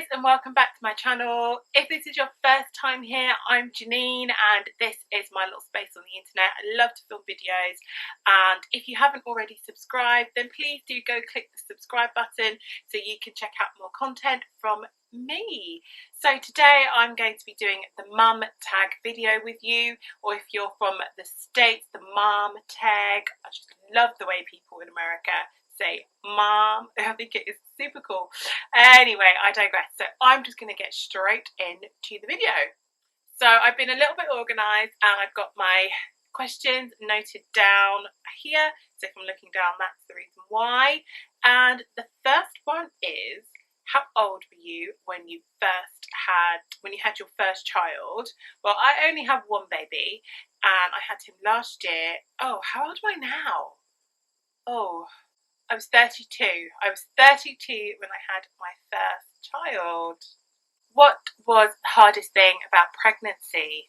guys, and welcome back to my channel. If this is your first time here, I'm Janine and this is my little space on the internet. I love to film videos, and if you haven't already subscribed, then please do go click the subscribe button so you can check out more content from me. So today I'm going to be doing the mum tag video with you, or if you're from the States, the mom tag. I just love the way people in America say mom. I think it is super cool. Anyway, I digress. So I'm just going to get straight into the video. So I've been a little bit organised and I've got my questions noted down here. So if I'm looking down, that's the reason why. And the first one is, how old were you when you had your first child? Well, I only have one baby and I had him last year. Oh, how old am I now? Oh, I was 32. I was 32 when I had my first child. What was the hardest thing about pregnancy?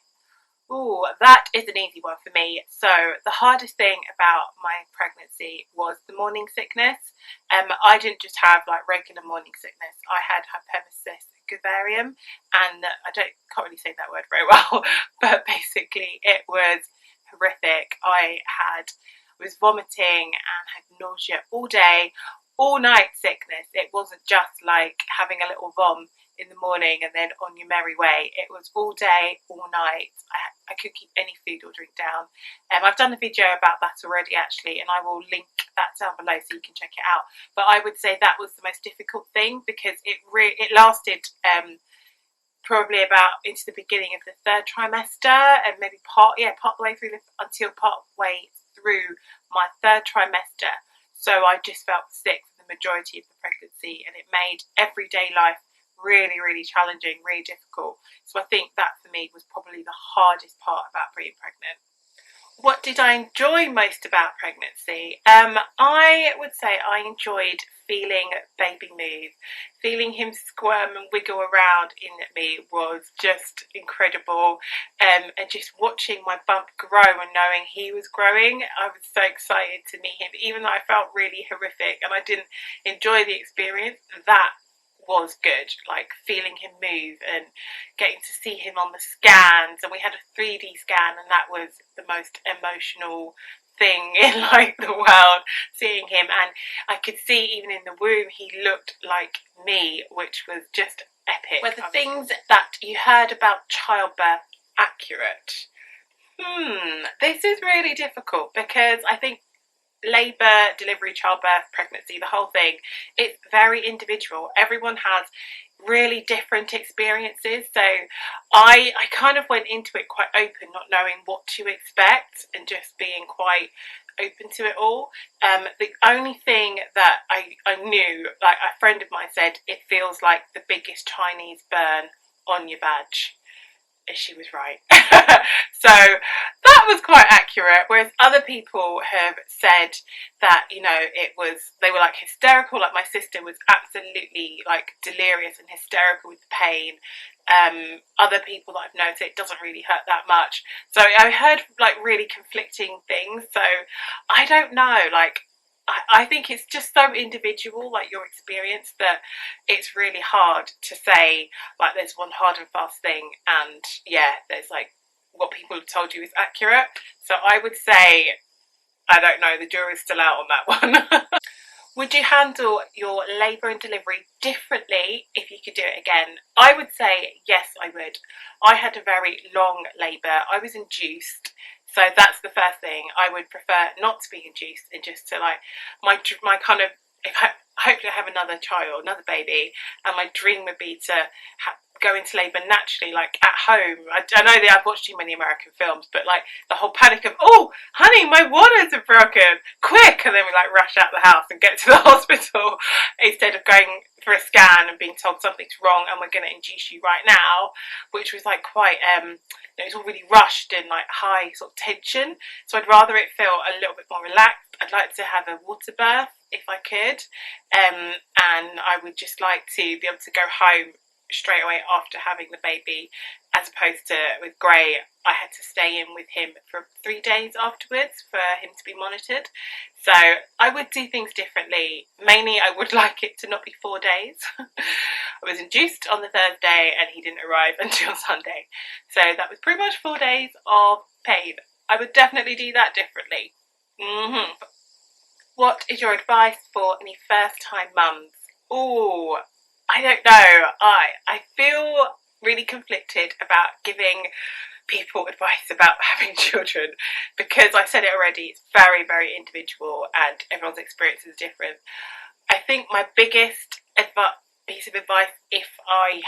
Ooh, that is an easy one for me. So the hardest thing about my pregnancy was the morning sickness. I didn't just have like regular morning sickness. I had hypermesis gavarium, and can't really say that word very well, but basically it was horrific. I was vomiting and had nausea all day, all night sickness. It wasn't just like having a little vom in the morning and then on your merry way. It was all day, all night. I couldn't keep any food or drink down. I've done a video about that already actually, and I will link that down below so you can check it out. But I would say that was the most difficult thing because it lasted probably about into the beginning of the third trimester, and maybe part way through until part way through my third trimester. So I just felt sick for the majority of the pregnancy, and it made everyday life really, really challenging, really difficult. So I think that for me was probably the hardest part about being pregnant. What did I enjoy most about pregnancy? I would say I enjoyed feeling baby move. Feeling him squirm and wiggle around in me was just incredible. And just watching my bump grow and knowing he was growing, I was so excited to meet him. Even though I felt really horrific and I didn't enjoy the experience, that was good, like feeling him move and getting to see him on the scans. And we had a 3D scan, and that was the most emotional thing in like the world, seeing him. And I could see even in the womb he looked like me, which was just epic. Were the things that you heard about childbirth accurate? This is really difficult because I think labour, delivery, childbirth, pregnancy, the whole thing, it's very individual. Everyone has really different experiences. So I kind of went into it quite open, not knowing what to expect and just being quite open to it all. The only thing that I knew, like a friend of mine said, it feels like the biggest Chinese burn on your badge. She was right. So that was quite accurate, whereas other people have said that, you know, they were like hysterical. Like my sister was absolutely like delirious and hysterical with the pain. Other people that I've noticed, it doesn't really hurt that much. So I heard like really conflicting things. So I don't know, like I think it's just so individual, like your experience, that it's really hard to say like there's one hard and fast thing and yeah, there's like what people have told you is accurate. So I would say, I don't know, the jury's still out on that one. Would you handle your labour and delivery differently if you could do it again? I would say yes, I would. I had a very long labour. I was induced. So that's the first thing. I would prefer not to be induced and just to like, my kind of, hopefully I have another child, another baby, and my dream would be to go into labour naturally, like at home. I know that I've watched too many American films, but like the whole panic of, oh, honey, my waters are broken, quick, and then we like rush out the house and get to the hospital instead of going for a scan and being told something's wrong and we're going to induce you right now, which was like quite, it was all really rushed and like high sort of tension. So I'd rather it feel a little bit more relaxed. I'd like to have a water birth if I could, and I would just like to be able to go home straight away after having the baby as opposed to with Gray, I had to stay in with him for 3 days afterwards for him to be monitored. So I would do things differently. Mainly, I would like it to not be 4 days. I was induced on the Thursday and he didn't arrive until Sunday. So that was pretty much 4 days of pain. I would definitely do that differently. What is your advice for any first-time mums? Oh, I don't know. I feel really conflicted about giving people advice about having children because I said it already, it's very, very individual and everyone's experience is different. I think my biggest piece of advice, if I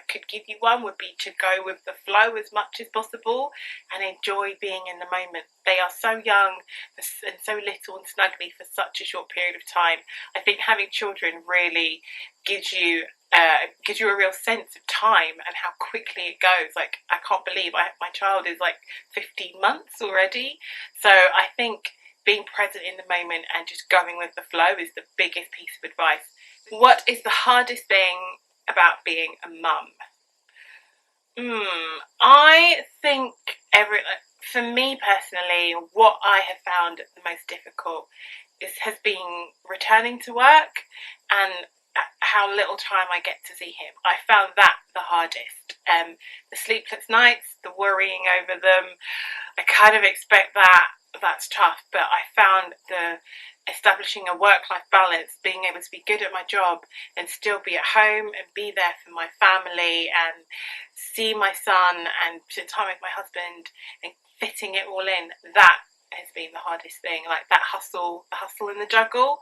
could give you one, would be to go with the flow as much as possible and enjoy being in the moment. They are so young and so little and snuggly for such a short period of time. I think having children really gives you a real sense of time and how quickly it goes. Like, I can't believe my child is like 15 months already. So I think being present in the moment and just going with the flow is the biggest piece of advice. What is the hardest thing about being a mum? I think for me personally, what I have found the most difficult has been returning to work and how little time I get to see him. I found that the hardest. The sleepless nights, the worrying over them. I kind of expect that's tough, but I found the establishing a work-life balance, being able to be good at my job and still be at home and be there for my family and see my son and spend time with my husband and fitting it all in, that has been the hardest thing. Like that hustle and the juggle.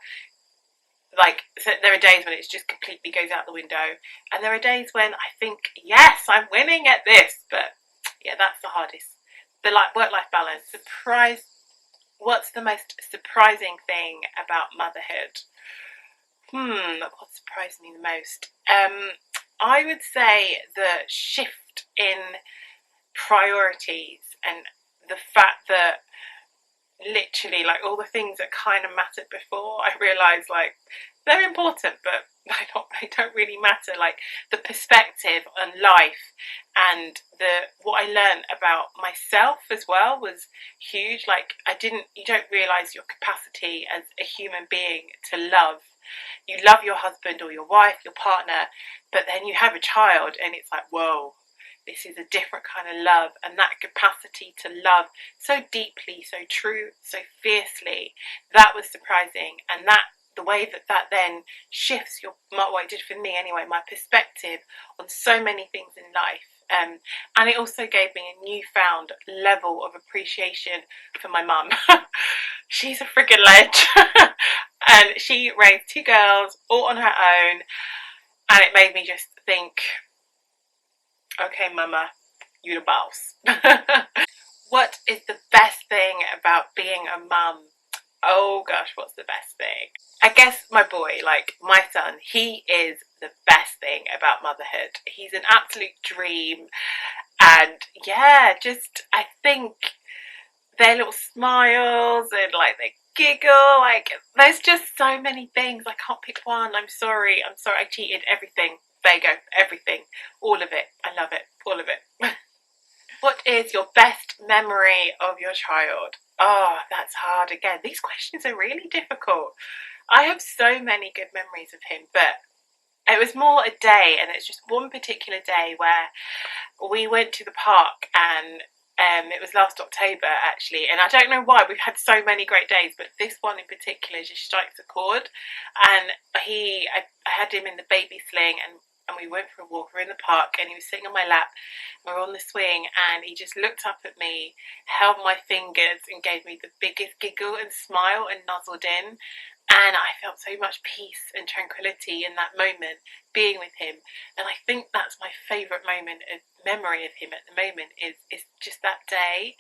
Like, so there are days when it just completely goes out the window, and there are days when I think, yes, I'm winning at this, but yeah, that's the hardest. The work-life balance. What's the most surprising thing about motherhood? What surprised me the most? I would say the shift in priorities and the fact that literally, like, all the things that kind of mattered before, I realised, like, they're important, but they don't really matter. Like, the perspective on life and what I learned about myself as well was huge. Like, you don't realise your capacity as a human being to love. You love your husband or your wife, your partner, but then you have a child and it's like, whoa, this is a different kind of love, and that capacity to love so deeply, so true, so fiercely, that was surprising. And that the way that then shifts what it did for me anyway, my perspective on so many things in life. And it also gave me a newfound level of appreciation for my mum. She's a friggin' ledge. And she raised 2 girls all on her own, and it made me just think, okay, mama, you the boss. What is the best thing about being a mum? Oh gosh, what's the best thing? I guess my boy, like my son, he is the best thing about motherhood. He's an absolute dream. And yeah, I think their little smiles and like they giggle, like there's just so many things. I can't pick one. I'm sorry, I cheated. Everything. There you go, everything. All of it. I love it. All of it. What is your best memory of your child? Oh, that's hard again. These questions are really difficult. I have so many good memories of him, but it was more a day, and it's just one particular day where we went to the park, and it was last October actually, and I don't know why, we've had so many great days, but this one in particular just strikes a chord. And I had him in the baby sling, and we went for a walk. We were in the park and he was sitting on my lap. We were on the swing and he just looked up at me, held my fingers and gave me the biggest giggle and smile and nuzzled in. And I felt so much peace and tranquility in that moment being with him. And I think that's my favourite memory of him at the moment is just that day.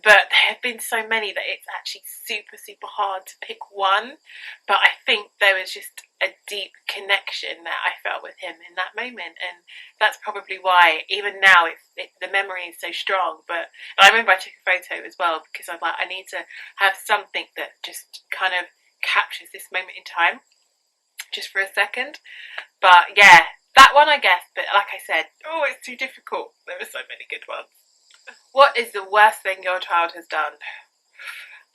But there have been so many that it's actually super, super hard to pick one. But I think there was just a deep connection that I felt with him in that moment. And that's probably why, even now, the memory is so strong. But I remember I took a photo as well because I was like, I need to have something that just kind of captures this moment in time just for a second. But yeah, That one I guess, but like I said, oh, it's too difficult. There are so many good ones. What is the worst thing your child has done?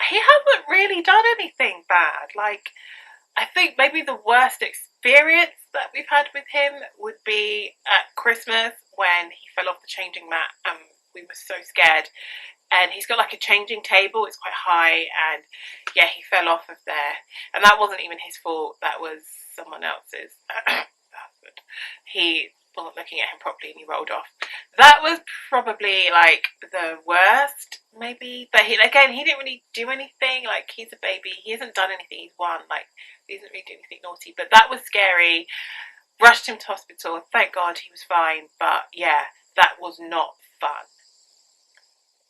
He hasn't really done anything bad. Like, I think maybe the worst experience that we've had with him would be at Christmas when he fell off the changing mat and we were so scared. And he's got like a changing table, it's quite high, and yeah, he fell off of there. And that wasn't even his fault, that was someone else's. He wasn't looking at him properly and he rolled off. That was probably like the worst, maybe. But he didn't really do anything. Like, he's a baby, he hasn't done anything, he's one. Like, he doesn't really do anything naughty. But that was scary. Rushed him to hospital. Thank God he was fine. But yeah, that was not fun.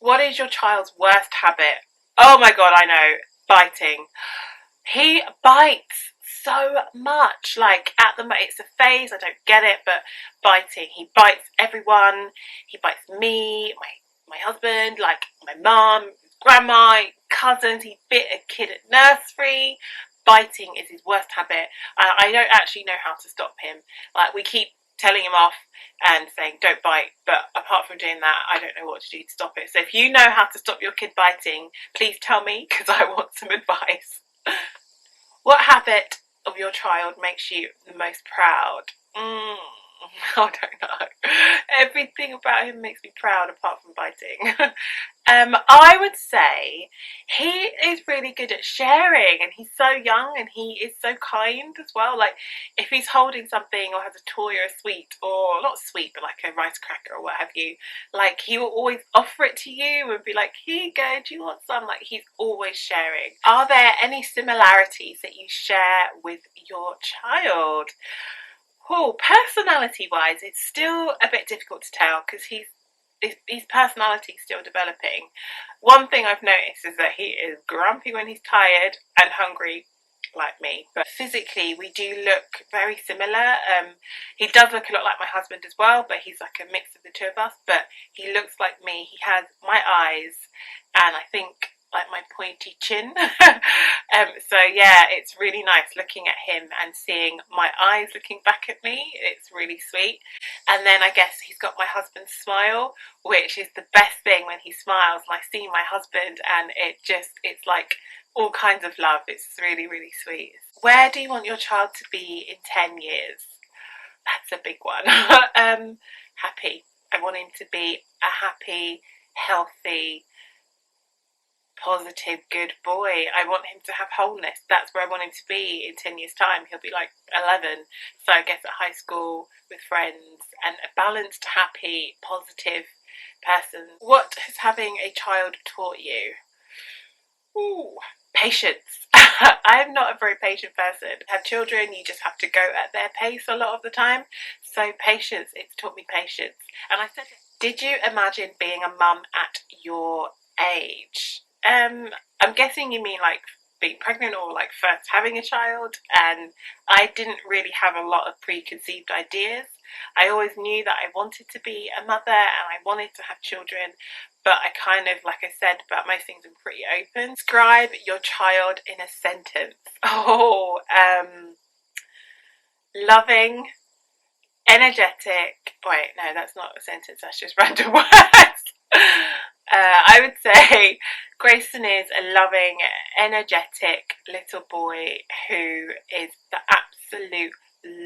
What is your child's worst habit? Oh my God, I know. Biting. He bites so much. Like, at the moment, it's a phase, I don't get it, but biting. He bites everyone. He bites me, my husband, like my mum, grandma, cousins. He bit a kid at nursery. Biting is his worst habit. I don't actually know how to stop him. Like, we keep telling him off and saying don't bite, but apart from doing that, I don't know what to do to stop it. So if you know how to stop your kid biting, please tell me, because I want some advice. What habit of your child makes you the most proud? I don't know. Everything about him makes me proud apart from biting. I would say he is really good at sharing, and he's so young and he is so kind as well. Like, if he's holding something or has a toy or a sweet, or not sweet but like a rice cracker or what have you, like, he will always offer it to you and be like, here you go, do you want some? Like, he's always sharing. Are there any similarities that you share with your child? Oh, personality wise, it's still a bit difficult to tell because his personality's still developing. One thing I've noticed is that he is grumpy when he's tired and hungry, like me. But physically, we do look very similar. He does look a lot like my husband as well, but he's like a mix of the two of us. But he looks like me. He has my eyes, and I think like my pointy chin. So yeah, it's really nice looking at him and seeing my eyes looking back at me. It's really sweet. And then I guess he's got my husband's smile, which is the best thing when he smiles and I see my husband, and it's like all kinds of love. It's really, really sweet. Where do you want your child to be in 10 years? That's a big one. Happy. I want him to be a happy, healthy, positive, good boy. I want him to have wholeness. That's where I want him to be in 10 years' time. He'll be like 11. So I guess at high school with friends, and a balanced, happy, positive person. What has having a child taught you? Ooh, patience. I'm not a very patient person. Have children, you just have to go at their pace a lot of the time. So patience, it's taught me patience. And I said, did you imagine being a mum at your age? I'm guessing you mean like being pregnant or like first having a child, and I didn't really have a lot of preconceived ideas. I always knew that I wanted to be a mother and I wanted to have children, but I kind of, like I said, about most things, I'm pretty open. Describe your child in a sentence. Oh, loving, energetic. Wait, no, that's not a sentence, that's just random words. I would say Grayson is a loving, energetic little boy who is the absolute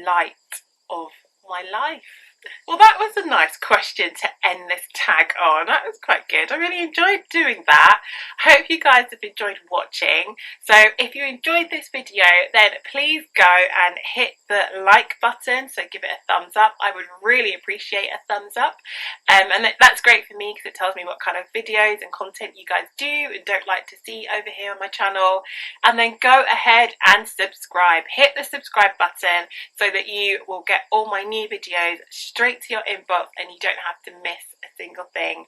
light of my life. Well, that was a nice question to end this tag on. That was quite good. I really enjoyed doing that. I hope you guys have enjoyed watching. So if you enjoyed this video, then please go and hit the like button. So give it a thumbs up. I would really appreciate a thumbs up. And that's great for me because it tells me what kind of videos and content you guys do and don't like to see over here on my channel. And then go ahead and subscribe. Hit the subscribe button so that you will get all my new videos straight to your inbox and you don't have to miss a single thing.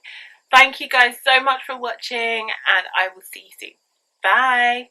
Thank you guys so much for watching, and I will see you soon. Bye.